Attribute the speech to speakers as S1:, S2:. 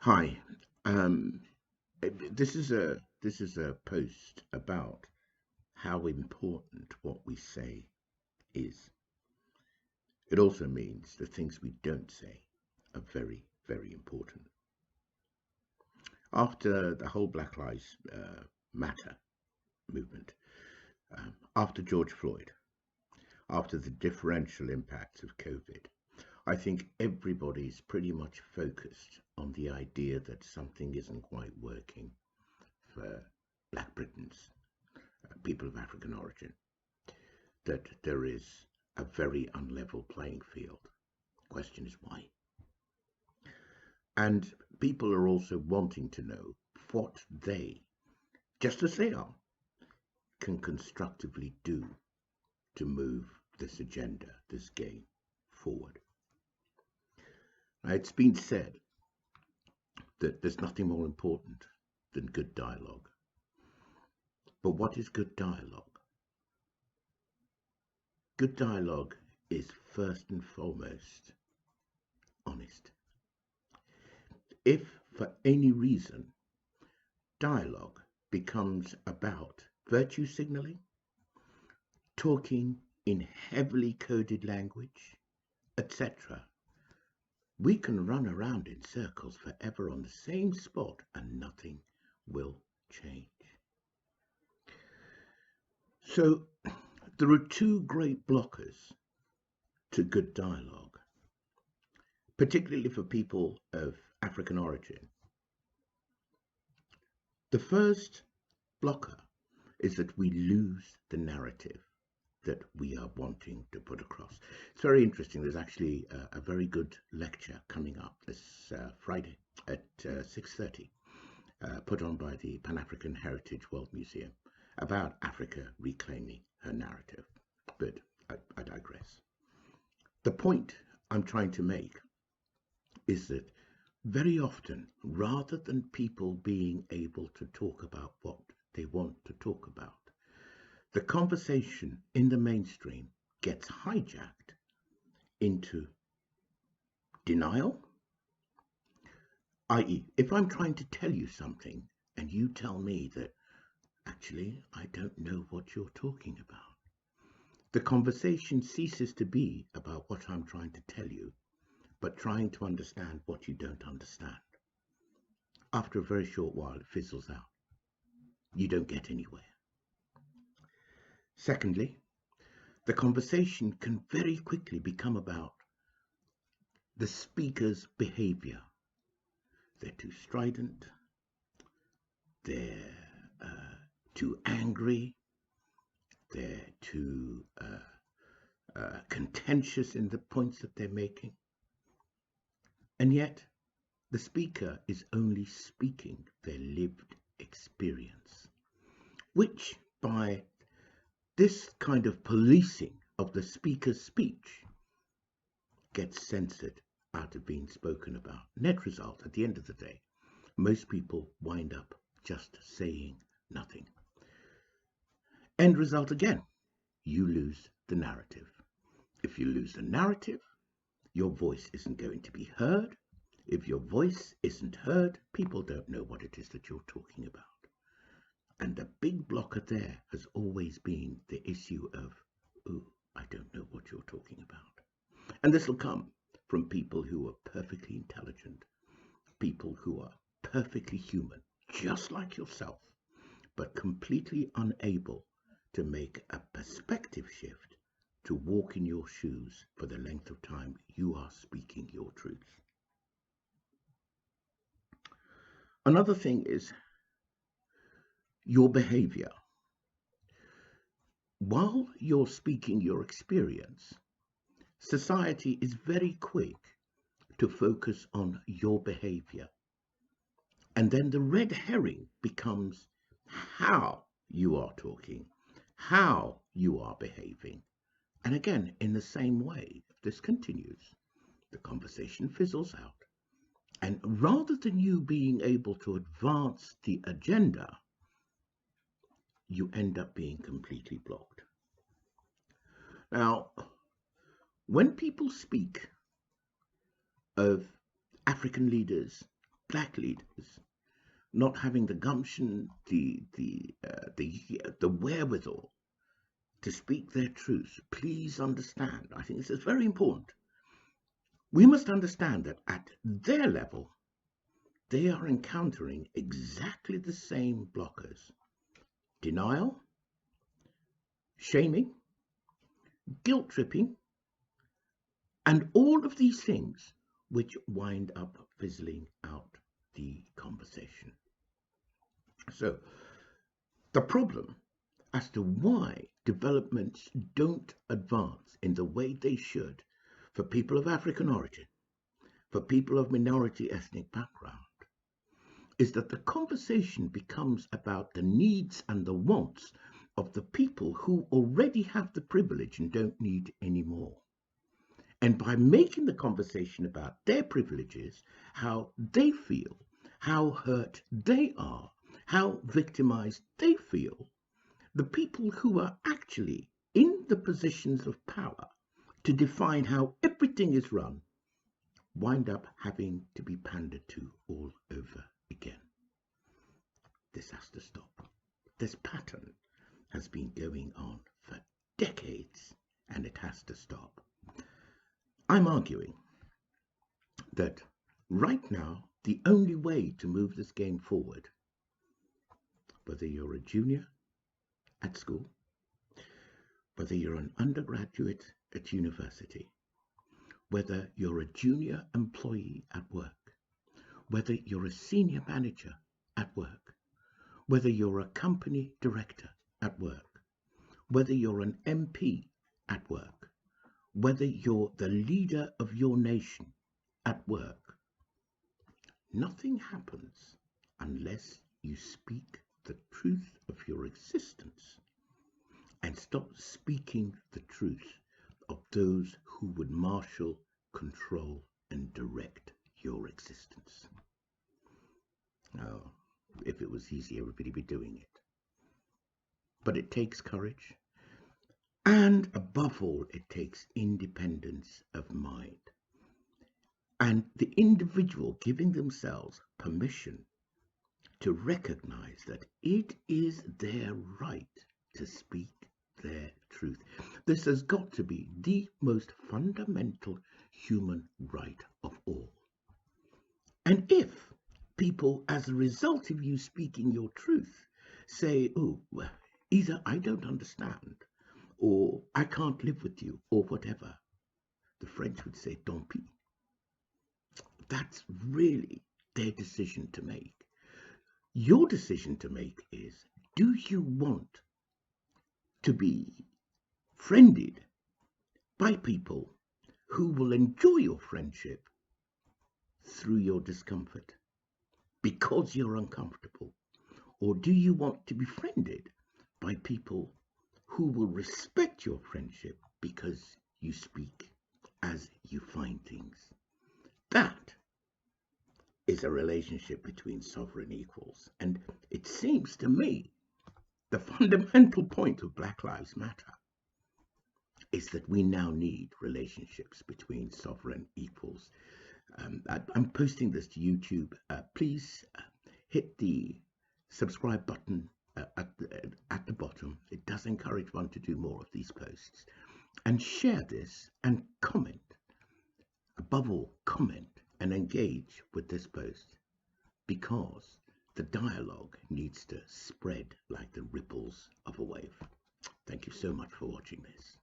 S1: Hi. Um, this is a post about how important what we say is. It also means the things we don't say are very, very important. After the whole Black Lives Matter movement, after George Floyd, after the differential impacts of COVID, I think everybody's pretty much focused on the idea that something isn't quite working for Black Britons, people of African origin, that there is a very unlevel playing field. Question is why? And people are also wanting to know what they, just as they are, can constructively do to move this agenda, this game forward. Now, it's been said that there's nothing more important than good dialogue. But what is good dialogue? Good dialogue is first and foremost honest. If for any reason dialogue becomes about virtue signaling, talking in heavily coded language, etc., we can run around in circles forever on the same spot and nothing will change. So there are two great blockers to good dialogue, particularly for people of African origin. The first blocker is that we lose the narrative that we are wanting to put across. It's very interesting. There's actually a very good lecture coming up this Friday at 6:30, put on by the Pan-African Heritage World Museum about Africa reclaiming her narrative. But I digress. The point I'm trying to make is that very often, rather than people being able to talk about what they want to talk about, the conversation in the mainstream gets hijacked into denial, i.e., if I'm trying to tell you something and you tell me that actually I don't know what you're talking about, the conversation ceases to be about what I'm trying to tell you, but trying to understand what you don't understand. After a very short while, it fizzles out. You don't get anywhere. Secondly, the conversation can very quickly become about the speaker's behaviour. They're too strident, they're too angry, they're too contentious in the points that they're making. And yet, the speaker is only speaking their lived experience, which by this kind of policing of the speaker's speech gets censored out of being spoken about. Net result, at the end of the day, most people wind up just saying nothing. End result again, you lose the narrative. If you lose the narrative, your voice isn't going to be heard. If your voice isn't heard, people don't know what it is that you're talking about. And the big blocker there has always been the issue of, oh, I don't know what you're talking about. And this will come from people who are perfectly intelligent, people who are perfectly human, just like yourself, but completely unable to make a perspective shift to walk in your shoes for the length of time you are speaking your truth. Another thing is your behavior. While you're speaking your experience, society is very quick to focus on your behavior. And then the red herring becomes how you are talking, how you are behaving. And again, in the same way, if this continues, the conversation fizzles out. And rather than you being able to advance the agenda, you end up being completely blocked. Now, when people speak of African leaders black leaders not having the gumption, the wherewithal to speak their truth. Please understand, I think this is very important. We must understand that at their level, they are encountering exactly the same blockers: denial, shaming, guilt tripping, and all of these things which wind up fizzling out the conversation. So the problem as to why developments don't advance in the way they should for people of African origin, for people of minority ethnic background, is that the conversation becomes about the needs and the wants of the people who already have the privilege and don't need any more. And by making the conversation about their privileges, how they feel, how hurt they are, how victimized they feel, the people who are actually in the positions of power to define how everything is run wind up having to be pandered to all over again. This has to stop. This pattern has been going on for decades, and it has to stop. I'm arguing that right now, the only way to move this game forward, whether you're a junior at school, whether you're an undergraduate at university, whether you're a junior employee at work, whether you're a senior manager at work, whether you're a company director at work, whether you're an MP at work, whether you're the leader of your nation at work, nothing happens unless you speak the truth of your existence and stop speaking the truth of those who would marshal, control, and direct your existence. Now, if it was easy, everybody would be doing it. But it takes courage, and above all, it takes independence of mind, and the individual giving themselves permission to recognize that it is their right to speak their truth. This has got to be the most fundamental human right of all. And if people, as a result of you speaking your truth, say, oh, well, either I don't understand, or I can't live with you, or whatever, the French would say, tant pis. That's really their decision to make. Your decision to make is, do you want to be friended by people who will enjoy your friendship through your discomfort because you're uncomfortable? Or do you want to be friended by people who will respect your friendship because you speak as you find things? That is a relationship between sovereign equals. And it seems to me the fundamental point of Black Lives Matter is that we now need relationships between sovereign equals. I'm posting this to YouTube. Please hit the subscribe button at the bottom. It does encourage one to do more of these posts. And share this and comment. Above all, comment and engage with this post, because the dialogue needs to spread like the ripples of a wave. Thank you so much for watching this.